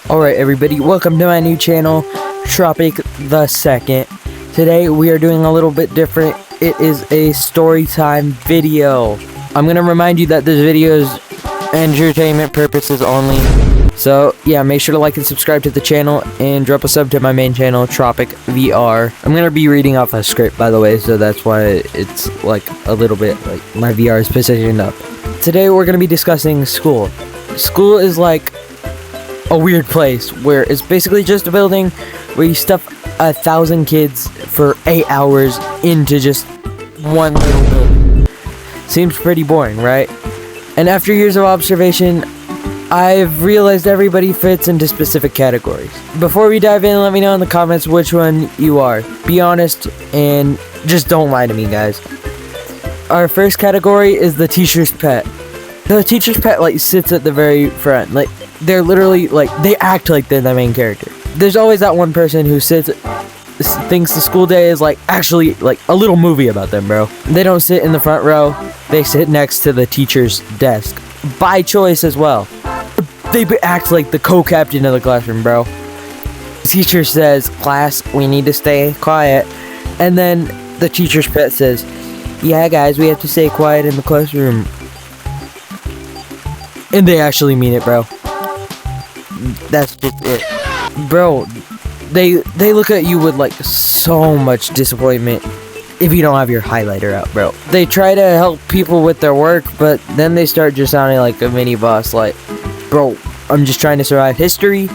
Alright everybody, welcome to my new channel, Tropic the Second. Today we are doing a little bit different. It is a story time video. I'm gonna remind you that this video is entertainment purposes only. So yeah, make sure to like and subscribe to the channel and drop a sub to my main channel, Tropic VR. I'm gonna be reading off a script, by the way, so that's why it's like a little bit like my VR is positioned up. Today we're gonna be discussing school. School is like a weird place where it's basically just a building where you stuff 1,000 kids for 8 hours into just one little building. Seems pretty boring, right? And after years of observation, I've realized everybody fits into specific categories. Before we dive in, let me know in the comments which one you are. Be honest and just don't lie to me, guys. Our first category is the teacher's pet. The teacher's pet like sits at the very front. Like they're literally like they act like they're the main character. There's always that one person who thinks the school day is like actually like a little movie about them, bro. They don't sit in the front row. They sit next to the teacher's desk by choice as well. They act like the co-captain of the classroom, bro. Teacher says, "Class, we need to stay quiet," and then the teacher's pet says, "Yeah, guys, we have to stay quiet in the classroom." And they actually mean it, bro. That's just it. Bro, they look at you with like so much disappointment if you don't have your highlighter out, bro. They try to help people with their work, but then they start just sounding like a mini boss, like, "Bro, I'm just trying to survive history."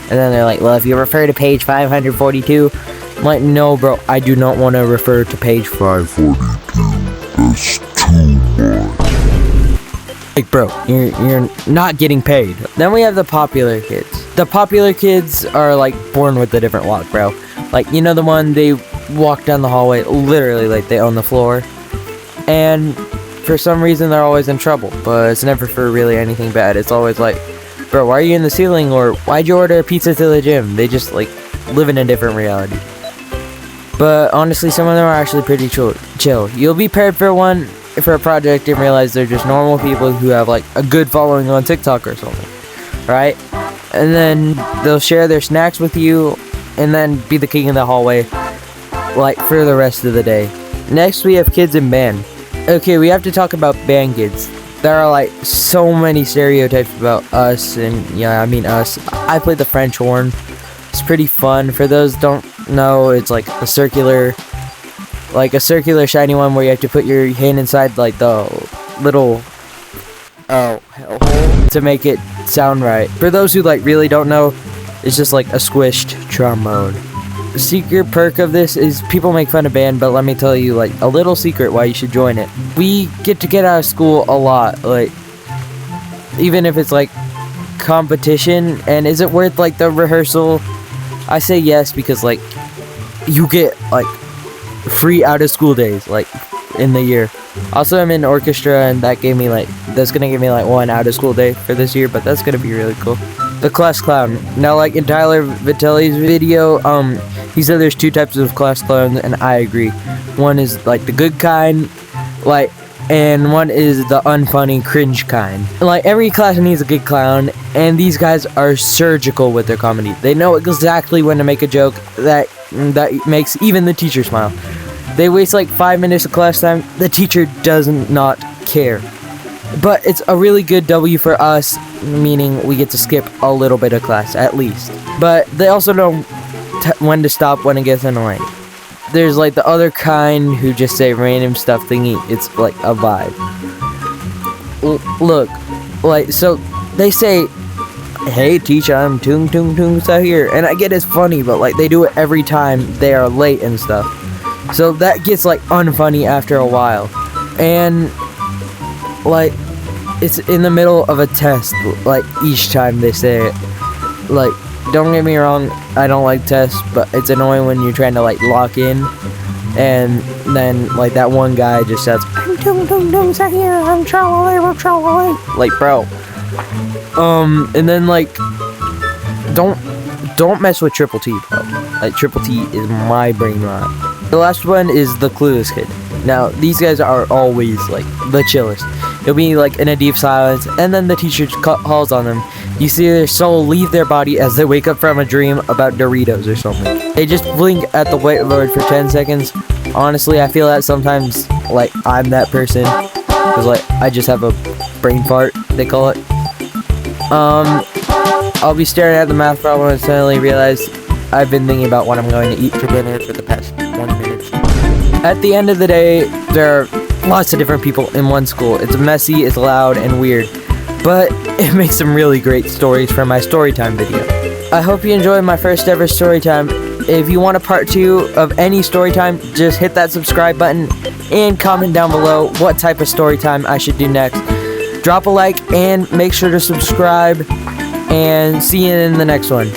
And then they're like, "Well, if you refer to page 542, I'm like, "No, bro, I do not want to refer to page 542. That's too much." Like, bro, you're not getting paid. Then we have the popular kids. The popular kids are like born with a different walk, bro. Like, you know the one they walk down the hallway literally like they own the floor. And for some reason they're always in trouble, but it's never for really anything bad. It's always like, "Bro, why are you in the ceiling?" or "Why'd you order a pizza to the gym?" They just like live in a different reality. But honestly, some of them are actually pretty chill. You'll be paired for a project and realize they're just normal people who have like a good following on TikTok or something, right? And then they'll share their snacks with you and then be the king of the hallway like for the rest of the day. Next we have kids in band. Okay, we have to talk about band kids. There are like so many stereotypes about us, and yeah, I mean us. I play the French horn. It's pretty fun. For those who don't know, it's like a circular shiny one where you have to put your hand inside like the little hole to make it sound right. For those who like really don't know, it's just like a squished trombone. The secret perk of this is people make fun of band, but let me tell you like a little secret why you should join it. We get to get out of school a lot, like even if it's like competition. And is it worth like the rehearsal? I say yes, because like you get like free out of school days like in the year. Also, I'm in orchestra, and that's gonna give me like 1 out of school day for this year, but that's gonna be really cool. The class clown. Now, like in Tyler Viteli's video, he said there's 2 types of class clowns, and I agree. One is like the good kind, like, and one is the unfunny cringe kind. Like every class needs a good clown, and these guys are surgical with their comedy. They know exactly when to make a joke that makes even the teacher smile. They waste like 5 minutes of class time. The teacher does not care. But it's a really good W for us, meaning we get to skip a little bit of class at least. But they also know when to stop when it gets annoying. There's like the other kind who just say random stuff thingy. It's like a vibe. Look, like, so they say, "Hey teacher, I'm tung tung tung out here," and I get it's funny, but like they do it every time they are late and stuff. So that gets like unfunny after a while. And like it's in the middle of a test, like each time they say it. Like, don't get me wrong, I don't like tests, but it's annoying when you're trying to like lock in and then like that one guy just says, "I'm tung tung tung out here, I'm trolling." Like, bro. And then like don't mess with Triple T, bro. Like Triple T is my brain rot. The last one is the clueless kid. Now, these guys are always like the chillest. They'll be like in a deep silence, and then the teacher calls on them, You see their soul leave their body as they wake up from a dream about Doritos or something. They just blink at the whiteboard for 10 seconds. Honestly, I feel that sometimes, like, I'm that person. Because, like, I just have a brain fart, they call it. I'll be staring at the math problem and suddenly realize I've been thinking about what I'm going to eat for dinner for the past 1 minute. At the end of the day, there are lots of different people in one school. It's messy, it's loud, and weird. But it makes some really great stories for my storytime video. I hope you enjoyed my first ever storytime. If you want a part 2 of any storytime, just hit that subscribe button and comment down below what type of storytime I should do next. Drop a like and make sure to subscribe, and see you in the next one.